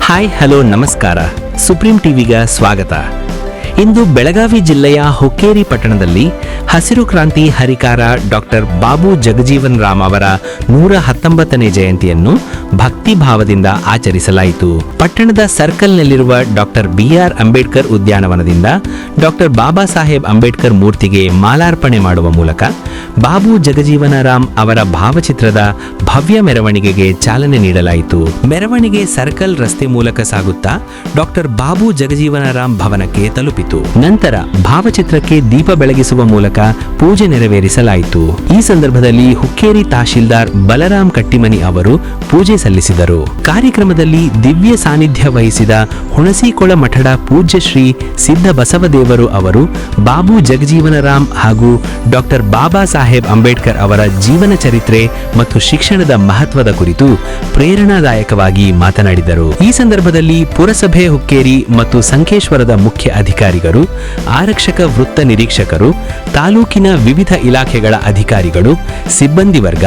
Hi hello ನಮಸ್ಕಾರ. Supreme ಟಿವಿಗೆ ಸ್ವಾಗತ. ಇಂದು ಬೆಳಗಾವಿ ಜಿಲ್ಲೆಯ ಹುಕ್ಕೇರಿ ಪಟ್ಟಣದಲ್ಲಿ ಹಸಿರು ಕ್ರಾಂತಿ ಹರಿಕಾರ ಡಾಕ್ಟರ್ ಬಾಬು ಜಗಜೀವನ್ ರಾಮ್ ಅವರ 119ನೇ ಜಯಂತಿಯನ್ನು ಭಕ್ತಿ ಭಾವದಿಂದ ಆಚರಿಸಲಾಯಿತು. ಪಟ್ಟಣದ ಸರ್ಕಲ್ನಲ್ಲಿರುವ doctor BR Ambedkar ಉದ್ಯಾನವನದಿಂದ doctor Baba Saheb Ambedkar ಮೂರ್ತಿಗೆ ಮಾಲಾರ್ಪಣೆ ಮಾಡುವ ಮೂಲಕ ಬಾಬು ಜಗಜೀವನ ರಾಮ್ ಅವರ ಭಾವಚಿತ್ರದ ಭವ್ಯ ಮೆರವಣಿಗೆಗೆ ಚಾಲನೆ ನೀಡಲಾಯಿತು. ಮೆರವಣಿಗೆ ಸರ್ಕಲ್ ರಸ್ತೆ ಮೂಲಕ ಸಾಗುತ್ತಾ ಡಾಕ್ಟರ್ ಬಾಬು ಜಗಜೀವನ ರಾಮ್ ಭವನಕ್ಕೆ ತಲುಪಿತು. ನಂತರ ಭಾವಚಿತ್ರಕ್ಕೆ ದೀಪ ಬೆಳಗಿಸುವ ಮೂಲಕ ಪೂಜೆ ನೆರವೇರಿಸಲಾಯಿತು. ಈ ಸಂದರ್ಭದಲ್ಲಿ ಹುಕ್ಕೇರಿ ತಹಶೀಲ್ದಾರ್ ಬಲರಾಮ್ ಕಟ್ಟಿಮನಿ ಅವರು ಪೂಜೆ ಸಲ್ಲಿಸಿದರು. ಕಾರ್ಯಕ್ರಮದಲ್ಲಿ ದಿವ್ಯ ಸಾನ್ನಿಧ್ಯ ವಹಿಸಿದ ಹುಣಸಿಕೊಳ ಮಠದ ಪೂಜ್ಯ ಶ್ರೀ ಸಿದ್ಧ ಬಸವದೇವರು ಅವರು ಬಾಬು ಜಗಜೀವನ ರಾಮ್ ಹಾಗೂ ಡಾಕ್ಟರ್ ಬಾಬಾ ಸಾಹೇಬ್ ಅಂಬೇಡ್ಕರ್ ಅವರ ಜೀವನ ಚರಿತ್ರೆ ಮತ್ತು ಶಿಕ್ಷಣದ ಮಹತ್ವದ ಕುರಿತು ಪ್ರೇರಣಾದಾಯಕವಾಗಿ ಮಾತನಾಡಿದರು. ಈ ಸಂದರ್ಭದಲ್ಲಿ ಪುರಸಭೆ ಹುಕ್ಕೇರಿ ಮತ್ತು ಸಂಕೇಶ್ವರದ ಮುಖ್ಯ ಅಧಿಕಾರಿಗಳು, ಆರಕ್ಷಕ ವೃತ್ತ ನಿರೀಕ್ಷಕರು, ತಾಲೂಕಿನ ವಿವಿಧ ಇಲಾಖೆಗಳ ಅಧಿಕಾರಿಗಳು, ಸಿಬ್ಬಂದಿ ವರ್ಗ,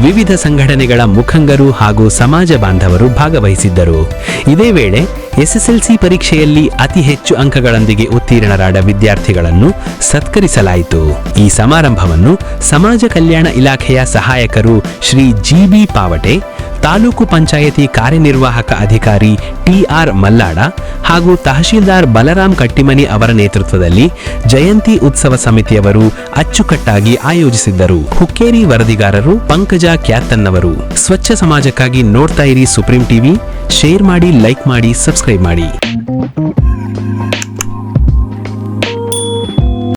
ವಿವಿಧ ಸಂಘಟನೆಗಳ ಮುಖಂಡರು ಹಾಗೂ ಸಮಾಜ ಬಾಂಧವರು ಭಾಗವಹಿಸಿದ್ದರು. ಇದೇ ವೇಳೆ SSLC ಪರೀಕ್ಷೆಯಲ್ಲಿ ಅತಿ ಹೆಚ್ಚು ಅಂಕಗಳೊಂದಿಗೆ ಉತ್ತೀರ್ಣರಾದ ವಿದ್ಯಾರ್ಥಿಗಳನ್ನು ಸತ್ಕರಿಸಲಾಯಿತು. ಈ ಸಮಾರಂಭವನ್ನು ಸಮಾಜ ಕಲ್ಯಾಣ ಇಲಾಖೆಯ ಸಹಾಯಕರು ಶ್ರೀ GB ಪಾವಟೆ, ತಾಲೂಕು ಪಂಚಾಯತಿ ಕಾರ್ಯನಿರ್ವಾಹಕ ಅಧಿಕಾರಿ TR ಮಲ್ಲಾಡ ಹಾಗೂ ತಹಶೀಲ್ದಾರ್ ಬಲರಾಮ್ ಕಟ್ಟಿಮನಿ ಅವರ ನೇತೃತ್ವದಲ್ಲಿ ಜಯಂತಿ ಉತ್ಸವ ಸಮಿತಿಯವರು ಅಚ್ಚುಕಟ್ಟಾಗಿ ಆಯೋಜಿಸಿದ್ದರು. ಹುಕ್ಕೇರಿ ವರದಿಗಾರರು ಪಂಕಜ ಕ್ಯಾತನ್ನವರು. ಸ್ವಚ್ಛ ಸಮಾಜಕ್ಕಾಗಿ ನೋಡ್ತಾ ಇರಿ ಸುಪ್ರೀಂ ಟಿವಿ. ಶೇರ್ ಮಾಡಿ, ಲೈಕ್ ಮಾಡಿ, ಸಬ್ಸ್ಕ್ರೈಬ್ ಮಾಡಿ.